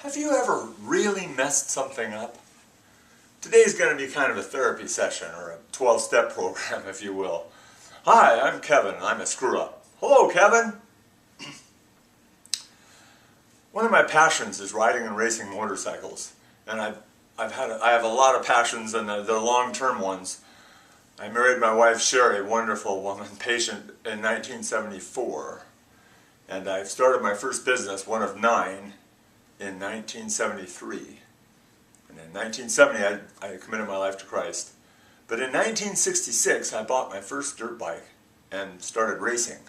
Have you ever really messed something up? Today's going to be kind of a therapy session, or a 12-step program, if you will. Hi, I'm Kevin. I'm a screw-up. Hello, Kevin. One of my passions is riding and racing motorcycles, and I have a lot of passions, and they're long-term ones. I married my wife Sherry, a wonderful woman, patient, in 1974, and I started my first business, one of 9, in 1973. And in 1970, I committed my life to Christ. But in 1966, I bought my first dirt bike and started racing.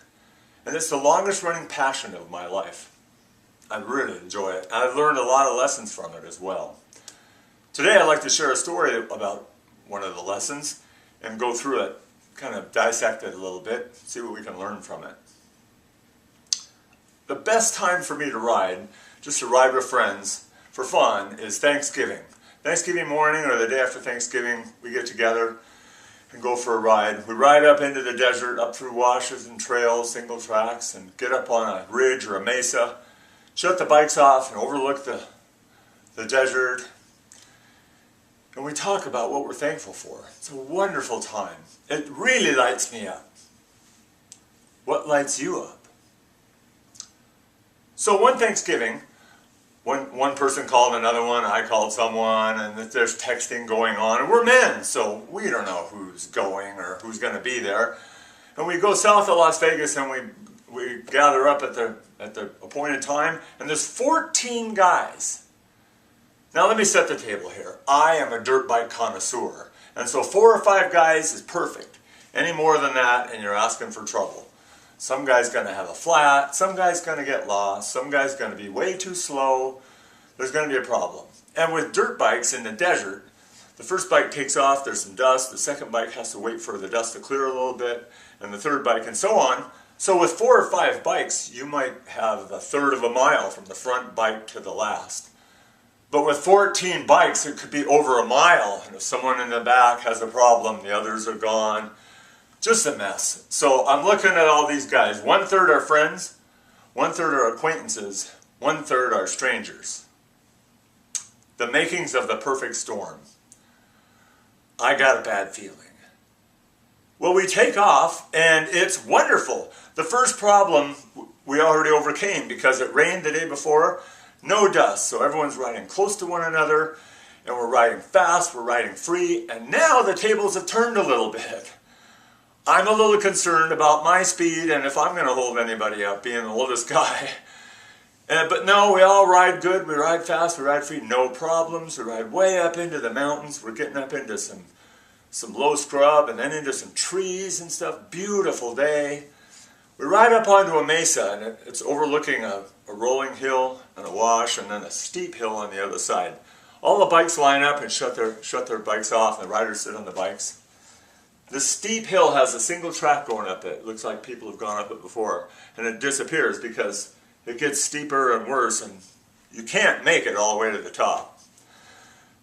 And it's the longest running passion of my life. I really enjoy it. I've learned a lot of lessons from it as well. Today, I'd like to share a story about one of the lessons and go through it, kind of dissect it a little bit, see what we can learn from it. The best time for me to ride, just to ride with friends for fun, is Thanksgiving. Thanksgiving morning or the day after Thanksgiving, we get together and go for a ride. We ride up into the desert, up through washes and trails, single tracks, and get up on a ridge or a mesa, shut the bikes off and overlook the desert. And we talk about what we're thankful for. It's a wonderful time. It really lights me up. What lights you up? So one Thanksgiving, one person called another one, I called someone, and there's texting going on, and we're men, so we don't know who's going or who's going to be there. And we go south of Las Vegas, and we gather up at the appointed time, and there's 14 guys. Now let me set the table here. I am a dirt bike connoisseur, and so 4 or 5 guys is perfect. Any more than that, and you're asking for trouble. Some guy's going to have a flat, some guy's going to get lost, some guy's going to be way too slow. There's going to be a problem. And with dirt bikes in the desert, the first bike takes off, there's some dust, the second bike has to wait for the dust to clear a little bit, and the third bike, and so on. So with 4 or 5 bikes, you might have a third of a mile from the front bike to the last. But with 14 bikes, it could be over a mile, and if someone in the back has a problem, the others are gone. Just a mess. So I'm looking at all these guys. 1/3 are friends, 1/3 are acquaintances, 1/3 are strangers. The makings of the perfect storm. I got a bad feeling. Well, we take off, and it's wonderful. The first problem we already overcame because it rained the day before. No dust, so everyone's riding close to one another, and we're riding fast, we're riding free, and now the tables have turned a little bit. I'm a little concerned about my speed and if I'm going to hold anybody up, being the oldest guy. But no, we all ride good, we ride fast, we ride free, no problems. We ride way up into the mountains. We're getting up into some low scrub and then into some trees and stuff. Beautiful day. We ride up onto a mesa, and it's overlooking a rolling hill and a wash and then a steep hill on the other side. All the bikes line up and shut their bikes off, and the riders sit on the bikes. The steep hill has a single track going up it. It looks like people have gone up it before, and it disappears because it gets steeper and worse, and you can't make it all the way to the top.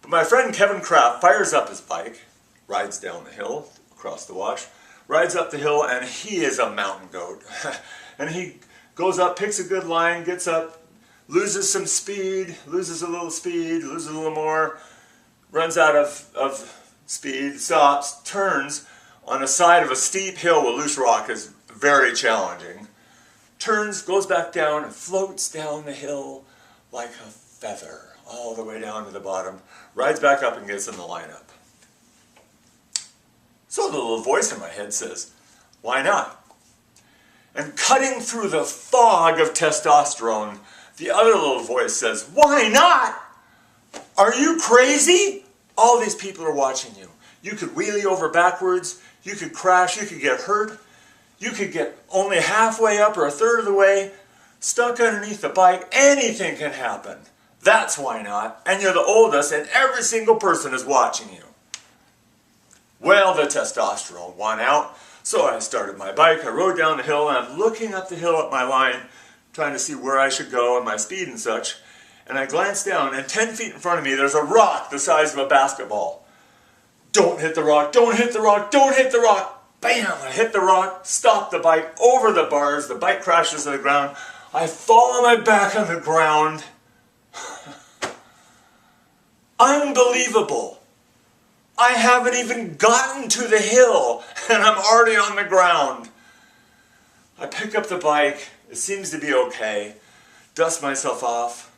But my friend Kevin Kraft fires up his bike, rides down the hill, across the wash, rides up the hill, and he is a mountain goat. And he goes up, picks a good line, gets up, loses some speed, loses a little more, runs out of speed, stops, turns on the side of a steep hill with loose rock is very challenging. Turns, goes back down, and floats down the hill like a feather all the way down to the bottom, rides back up and gets in the lineup. So the little voice in my head says, why not? And cutting through the fog of testosterone, the other little voice says, why not? Are you crazy? All these people are watching you. You could wheelie over backwards, you could crash, you could get hurt, you could get only halfway up or a third of the way, stuck underneath the bike. Anything can happen. That's why not. And you're the oldest, and every single person is watching you. Well, the testosterone won out, so I started my bike, I rode down the hill, and I'm looking up the hill at my line, trying to see where I should go and my speed and such. And I glance down, and 10 feet in front of me, there's a rock the size of a basketball. Don't hit the rock, don't hit the rock, don't hit the rock. Bam! I hit the rock, stop the bike, over the bars, the bike crashes to the ground. I fall on my back on the ground. Unbelievable. I haven't even gotten to the hill and I'm already on the ground. I pick up the bike. It seems to be okay. Dust myself off.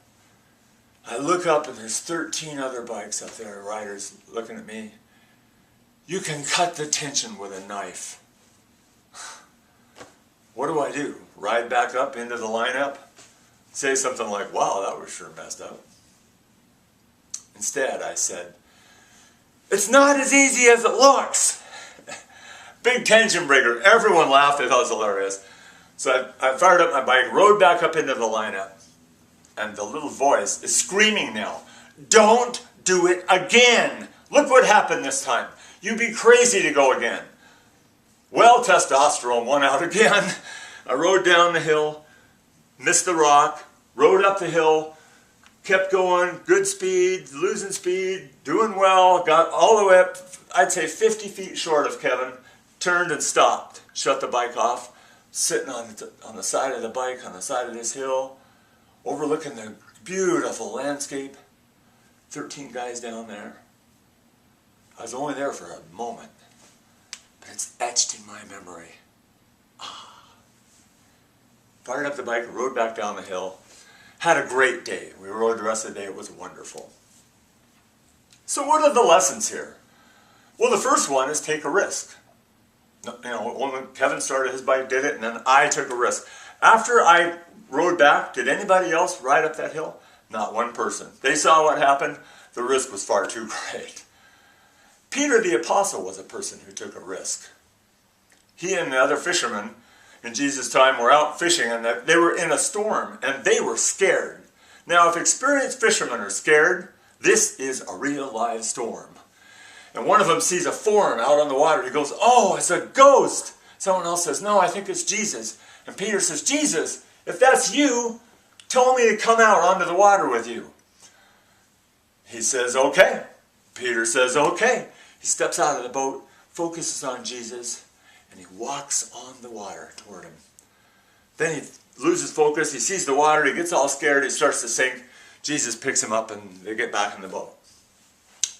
I look up and there's 13 other bikes up there, riders looking at me. You can cut the tension with a knife. What do? Ride back up into the lineup? Say something like, wow, that was sure messed up. Instead, I said, it's not as easy as it looks. Big tension breaker. Everyone laughed. They thought it was hilarious. So I fired up my bike, rode back up into the lineup, and the little voice is screaming now, don't do it again. Look what happened this time. You'd be crazy to go again. Well, testosterone won out again. I rode down the hill, missed the rock, rode up the hill, kept going, good speed, losing speed, doing well, got all the way up, I'd say 50 feet short of Kevin, turned and stopped, shut the bike off, sitting on the side of the bike, on the side of this hill, overlooking the beautiful landscape, 13 guys down there. I was only there for a moment, but it's etched in my memory. Fired up the bike, rode back down the hill, had a great day. We rode the rest of the day, it was wonderful. So what are the lessons here? Well, the first one is take a risk. You know, when Kevin started his bike, did it, and then I took a risk. After I rode back, did anybody else ride up that hill? Not one person. They saw what happened. The risk was far too great. Peter the Apostle was a person who took a risk. He and the other fishermen in Jesus' time were out fishing, and they were in a storm, and they were scared. Now, if experienced fishermen are scared, this is a real live storm. And one of them sees a form out on the water. He goes, oh, it's a ghost. Someone else says, no, I think it's Jesus. And Peter says, Jesus, if that's you, tell me to come out onto the water with you. He says, okay. Peter says, okay. He steps out of the boat, focuses on Jesus, and he walks on the water toward him. Then he loses focus. He sees the water. He gets all scared. He starts to sink. Jesus picks him up, and they get back in the boat.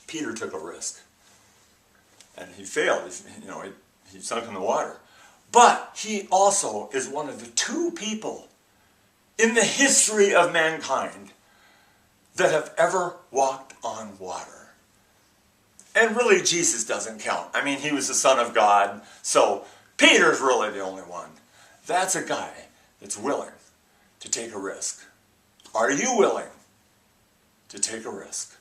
Peter took a risk. And he failed. He sunk in the water. But he also is one of the two people in the history of mankind that have ever walked on water. And really, Jesus doesn't count. I mean, he was the Son of God, so Peter's really the only one. That's a guy that's willing to take a risk. Are you willing to take a risk?